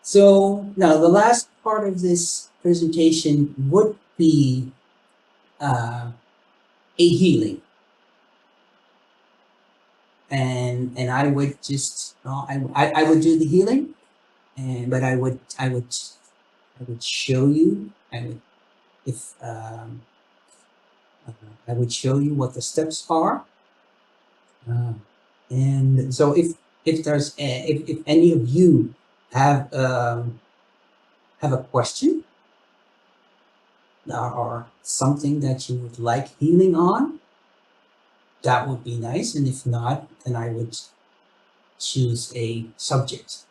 So now the last part of this presentation would be a healing, and I would just I would do the healing, and but I would show you if I would show you what the steps are, uh, and so if there's if any of you have a question or something that you would like healing on, that would be nice. And if not, then I would choose a subject.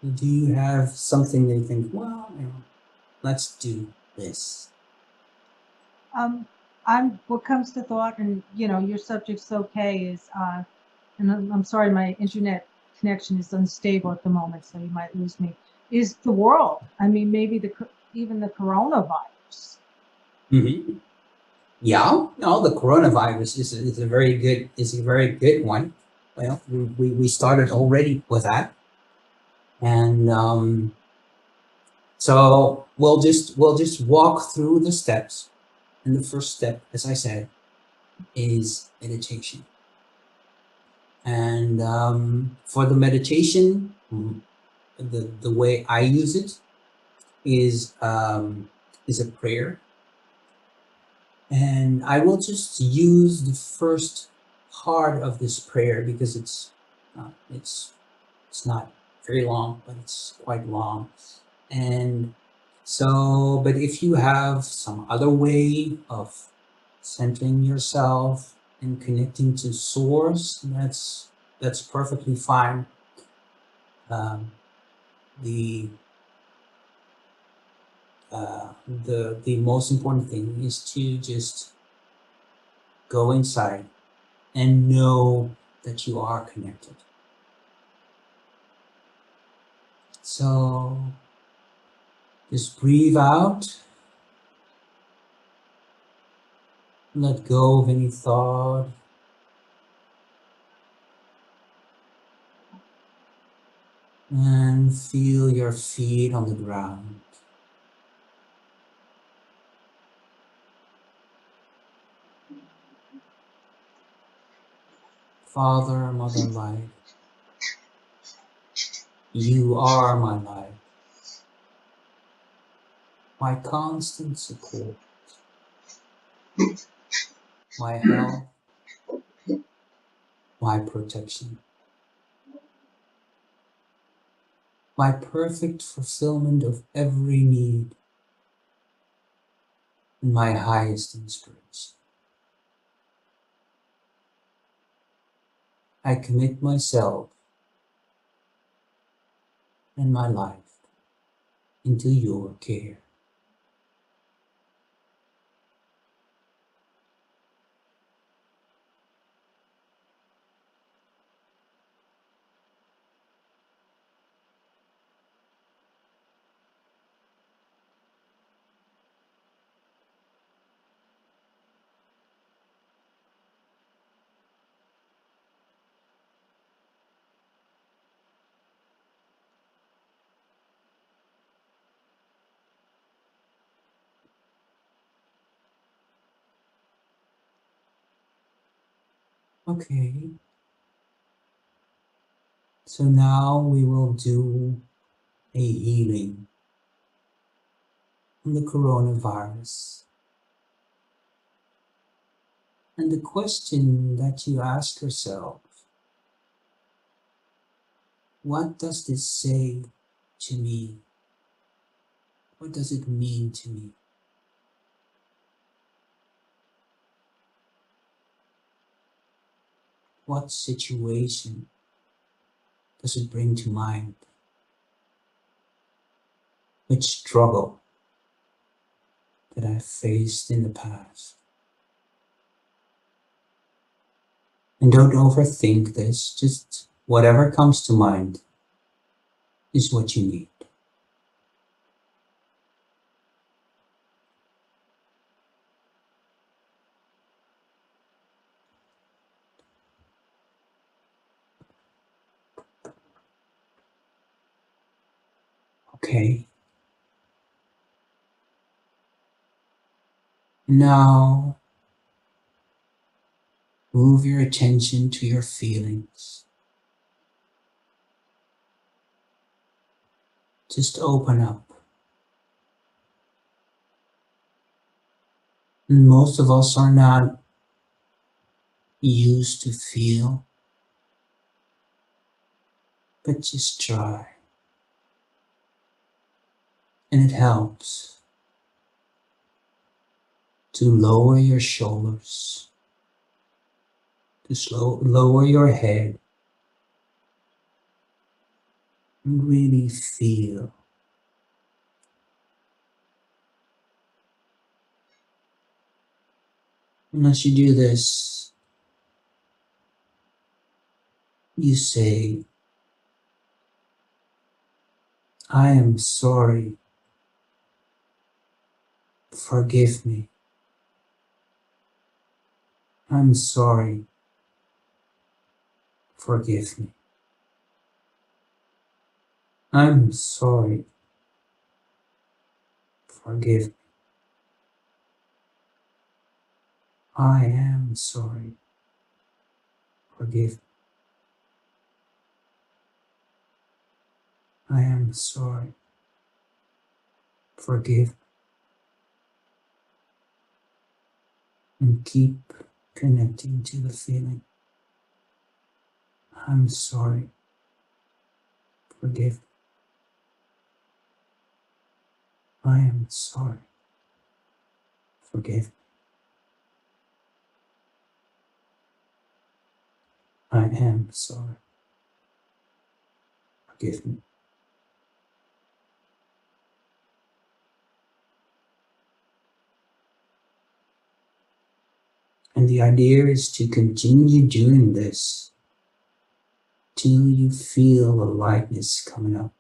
Do you have something that you think, well, let's do this? I'm what comes to thought, and your subject's okay, is and I'm sorry, my internet connection is unstable at the moment, so you might lose me. Is the world? I mean, maybe even the coronavirus. Mm-hmm. Yeah, no, the coronavirus is a very good one. Well, we started already with that, and so we'll just walk through the steps. And the first step, as I said, is meditation. And for the meditation, the way I use it is a prayer, and I will just use the first part of this prayer because it's it's not very long, but it's quite long. And so, but if you have some other way of centering yourself and connecting to source, that's perfectly fine. Um, the the most important thing is to just go inside and know that you are connected. So just breathe out, let go of any thought, and feel your feet on the ground. Father, Mother Life, you are my life, my constant support, my health, my protection, my perfect fulfillment of every need, and my highest inspiration. I commit myself and my life into your care. Okay, so now we will do a healing on the coronavirus. And the question that you ask yourself, what does this say to me? What does it mean to me? What situation does it bring to mind? Which struggle that I faced in the past? And don't overthink this, just whatever comes to mind is what you need. Okay. Now, move your attention to your feelings. Just open up. Most of us are not used to feel, but just try. And it helps to lower your shoulders, to lower your head, and really feel. And as you do this, you say, I am sorry. Forgive me. I'm sorry. Forgive me. I'm sorry. Forgive me. I am sorry. Forgive me. I am sorry. Forgive me. And keep connecting to the feeling. I'm sorry. Forgive me. I am sorry. Forgive me. I am sorry. Forgive me. And the idea is to continue doing this till you feel a lightness coming up.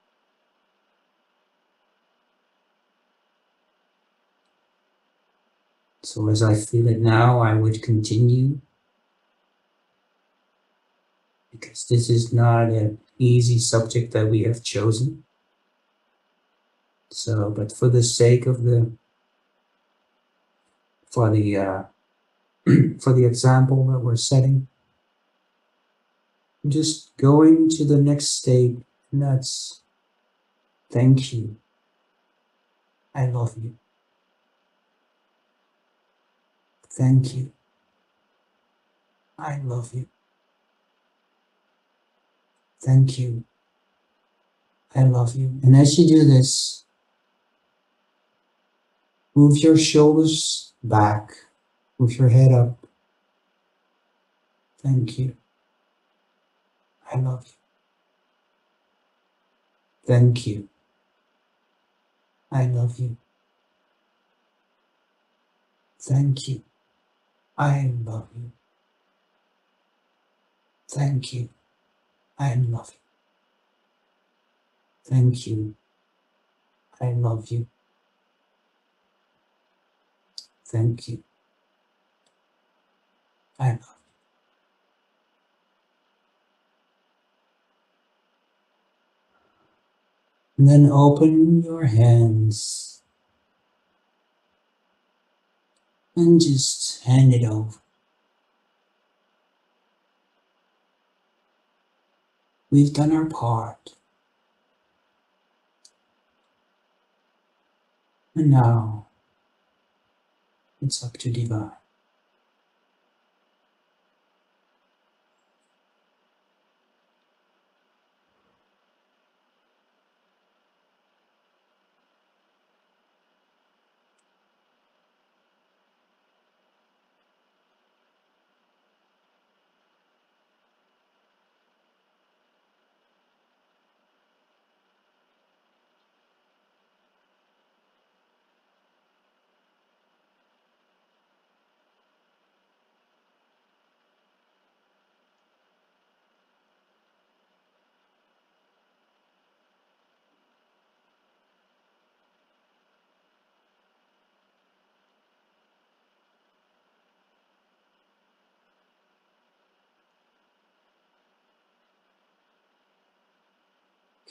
So as I feel it now, I would continue, because this is not an easy subject that we have chosen. So, but for the sake of for the example that we're setting, I'm just going to the next state, and that's thank you. I love you. Thank you. I love you. Thank you. I love you. And as you do this, move your shoulders back, move your head up. Thank you. I love you. Thank you. I love you. Thank you. I love you. Thank you. I love you. Thank you. I love you. Thank you. I love you. And then open your hands and just hand it over. We've done our part. And now it's up to Divine.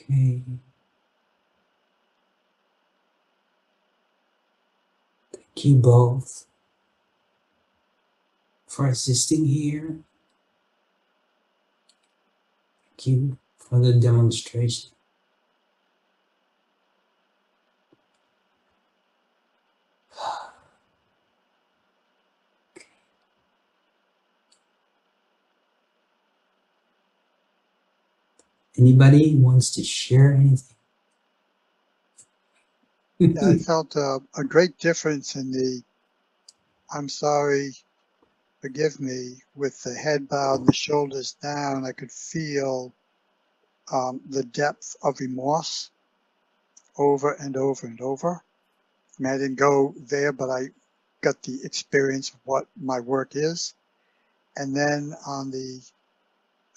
Okay. Thank you both for assisting here. Thank you for the demonstration. Anybody wants to share anything? Yeah, I felt a great difference in the "I'm sorry, forgive me" with the head bowed and the shoulders down. I could feel the depth of remorse over and over and over. I mean, I didn't go there, but I got the experience of what my work is. And then on the,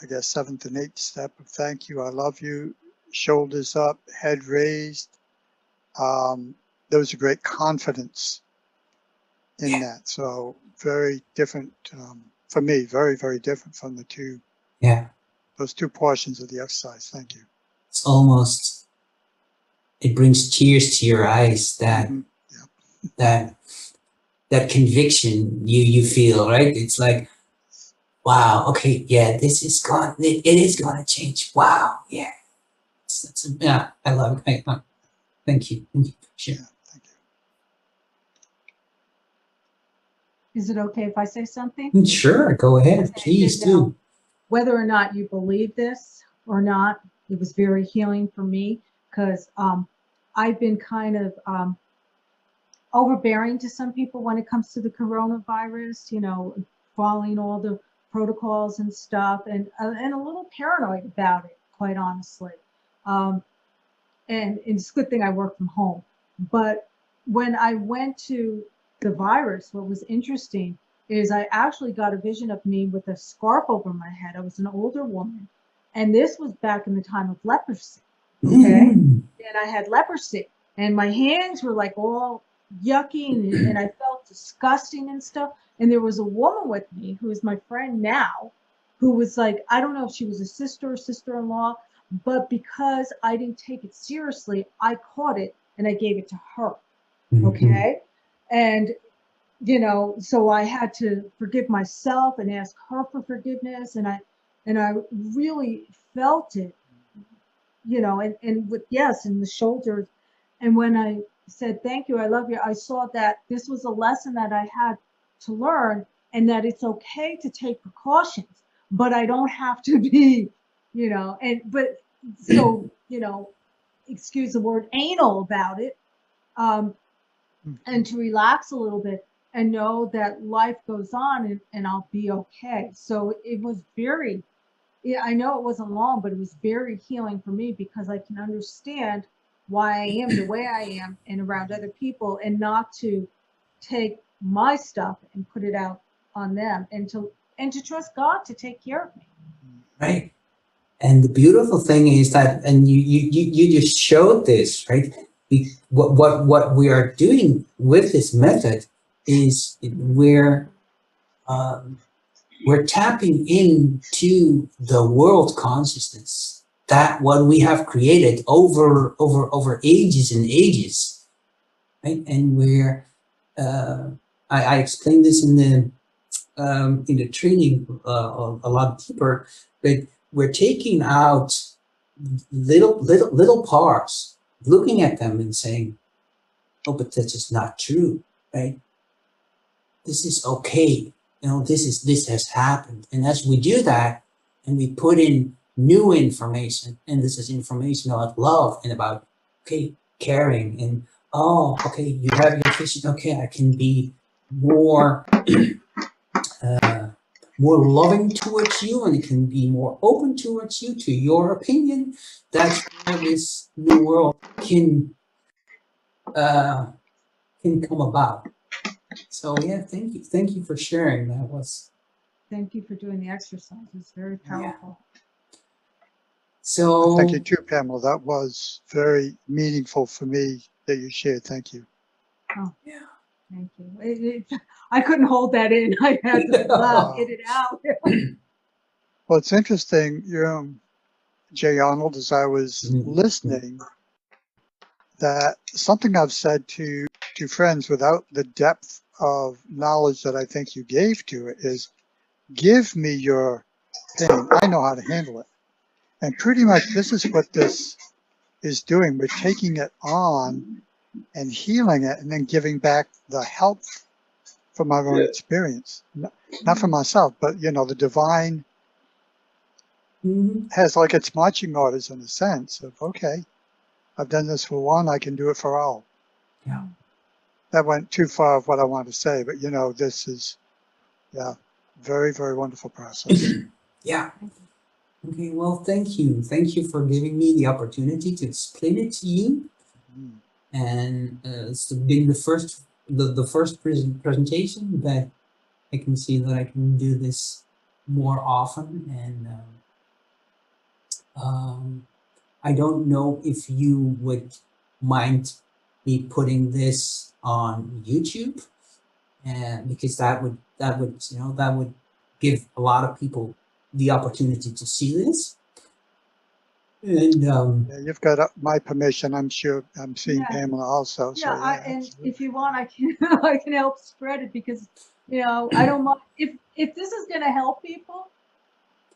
I guess, 7th and 8th step of thank you, I love you, shoulders up, head raised. There was a great confidence in that. So very different for me, very, very different from the two, Yeah, those two portions of the exercise. Thank you. it's almost, it brings tears to your eyes that Mhm. Yeah. that that conviction you feel, right? It's like, wow, okay, yeah, this is gone. It is gonna change. Wow, yeah, yeah. I love it. Thank you. Sure. Yeah, thank you. Is it okay if I say something? Sure, go ahead, Okay, please you know, do. whether or not you believe this or not, it was very healing for me because I've been kind of overbearing to some people when it comes to the coronavirus, you know, following all the protocols and stuff, and a little paranoid about it, quite honestly. Um, and it's a good thing I work from home. But when I went to the virus, what was interesting is I actually got a vision of me with a scarf over my head. I was an older woman, and this was back in the time of leprosy. Okay, and I had leprosy, and my hands were like all yucky, and I felt disgusting and stuff. And there was a woman with me who is my friend now, who was like, I don't know if she was a sister or sister-in-law, but because I didn't take it seriously, I caught it and I gave it to her. Okay. And, you know, so I had to forgive myself and ask her for forgiveness. And I really felt it, you know, and with, yes, in the shoulders. And when I said, thank you, I love you, I saw that this was a lesson that I had to learn and that it's okay to take precautions, but I don't have to be, you know, but so, you know, excuse the word anal about it, and to relax a little bit and know that life goes on and I'll be okay. So it was very, yeah, I know it wasn't long, but it was very healing for me because I can understand why I am the way I am and around other people, and not to take my stuff and put it out on them, and to trust God to take care of me. Right. And the beautiful thing is that, and you just showed this, right? What we are doing with this method is we're tapping into the world consciousness, that what we have created over ages and ages, right? And we're I explained this in the training a lot deeper, but we're taking out little parts, looking at them and saying, oh, but that's just not true, right? This is okay. You know, this has happened. And as we do that and we put in new information, and this is information about love and about, okay, caring, and oh, okay, you have your vision. Okay, I can be more more loving towards you, and it can be more open towards you, to your opinion. That's where this new world can come about. So yeah, thank you for sharing. That was, Thank you for doing the exercise. It's very powerful. so Thank you too, Pamela. That was very meaningful for me that you shared. Thank you. Oh, yeah. thank you. I couldn't hold that in. I had to get it out. Well, it's interesting, Jay Arnold, as I was Mhm. listening, that something I've said to to friends without the depth of knowledge that I think you gave to it is, give me your pain. I know how to handle it. And pretty much this is what this is doing. We're taking it on and healing it and then giving back the help from our own experience. Not for myself, but the divine Mhm. has like its marching orders in a sense of, okay, I've done this for one, I can do it for all. Yeah. That went too far of what I wanted to say, but this is, very, very wonderful process. Yeah. Okay, well, thank you. Thank you for giving me the opportunity to explain it to you. Mm. And it's been the first presentation, but I can see that I can do this more often. And I don't know if you would mind me putting this on YouTube, and because that would give a lot of people the opportunity to see this. And Yeah, you've got my permission. I'm sure I'm seeing Yeah. Pamela also. So Yeah, and absolutely. if you want, I can I can help spread it because I don't mind if this is gonna help people.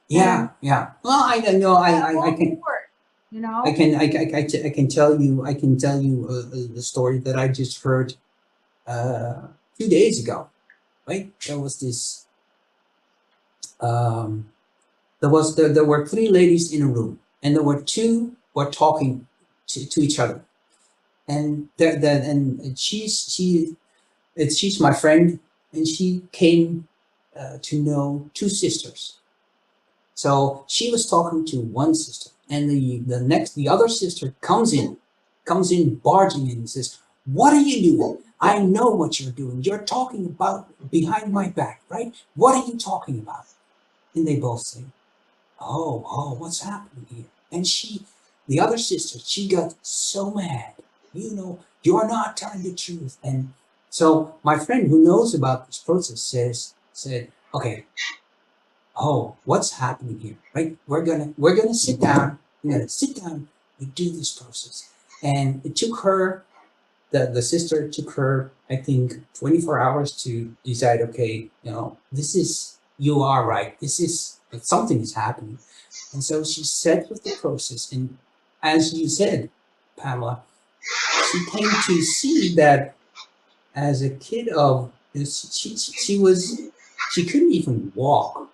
yeah, yeah. Well, I don't know. I'm I all can for it. I can tell you the story that I just heard 2 days ago. Right, there was this. There were three ladies in a room, and there were two were talking to each other, and she's my friend, and she came to know two sisters. So she was talking to one sister, and the other sister comes in barging in and says, "What are you doing? I know what you're doing. You're talking about behind my back, right? What are you talking about?" And they both say, "Oh, what's happening here?" And the other sister, she got so mad. You're not telling the truth. And so my friend who knows about this process said, "Okay, what's happening here, right? We're gonna sit down. We're gonna sit down and do this process." And it took her, the sister took her, I think, 24 hours to decide. Okay, you are right. Something is happening, and so she sat with the process. And as you said, Pamela, she came to see that as a kid of she couldn't even walk,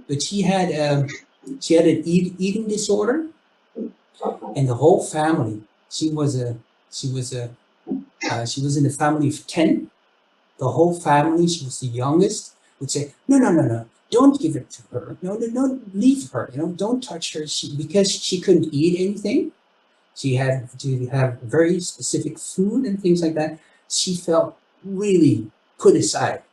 but she had an eating disorder, and the whole family. She was a she was in a family of 10. The whole family. She was the youngest. Would say, "No, no, no, no! Don't give it to her. No, no, no! Leave her. Don't touch her." Because she couldn't eat anything. She had to have very specific food and things like that. She felt really put aside.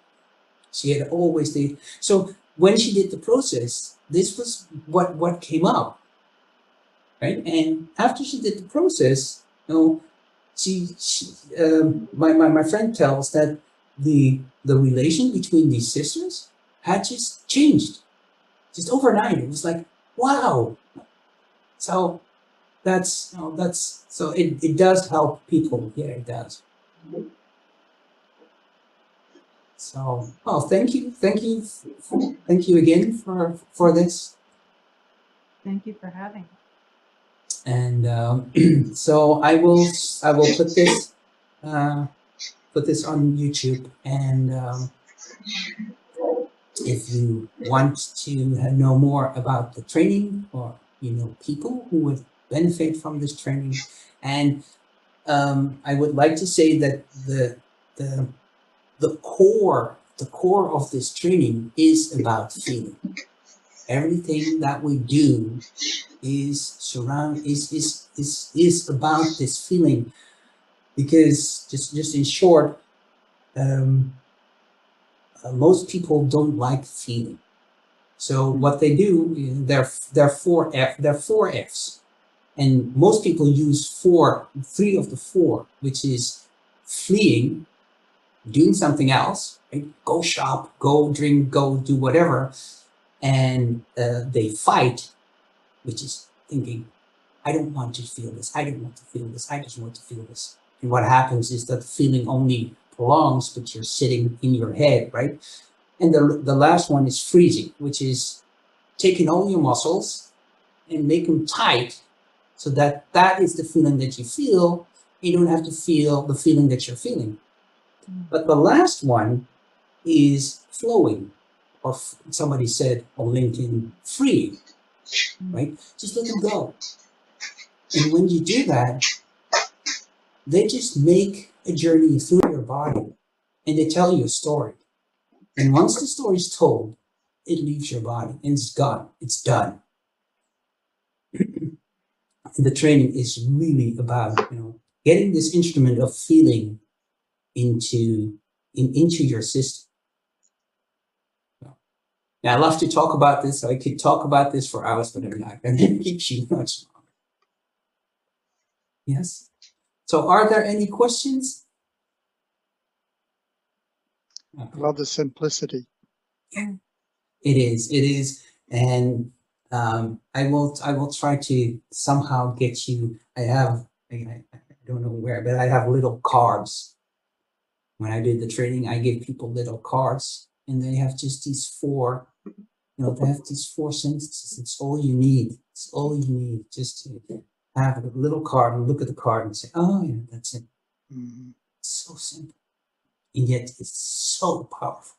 She had always did. So when she did the process, this was what came up, right? And after she did the process, my friend tells that the relation between these sisters had just changed, just overnight. It was like, wow. So it does help people. Yeah, it does. So, thank you again for this. Thank you for having me. And so I will put this on YouTube. And if you want to know more about the training, or people who would benefit from this training, and I would like to say that the core of this training is about feeling. Everything that we do is about this feeling, because just in short, most people don't like feeling. So what they do, they're four F's, and most people use three of the four, which is fleeing, doing something else, right? Go shop, go drink, go do whatever, and they fight, which is thinking, I don't want to feel this. I don't want to feel this. I just want to feel this. And what happens is that feeling only prolongs, but you're sitting in your head, right? And the last one is freezing, which is taking all your muscles and make them tight so that that is the feeling that you feel. You don't have to feel the feeling that you're feeling. But the last one is flowing, or somebody said on LinkedIn, free, right? Just let them go. And when you do that, they just make a journey through your body and they tell you a story. And once the story is told, it leaves your body and it's gone. It's done. And the training is really about, getting this instrument of feeling into your system. Now, I love to talk about this. I could talk about this for hours, but I'm not going to keep you much longer. Yes. So, are there any questions? I love the simplicity. It is, and I will try to somehow get you. I don't know where, but I have little cards. When I did the training, I give people little cards, and they have just these four. They have these four sentences. It's all you need. It's all you need, just to have a little card and look at the card and say, "Oh, yeah, that's it." Mhm. It's so simple, and yet it's so powerful.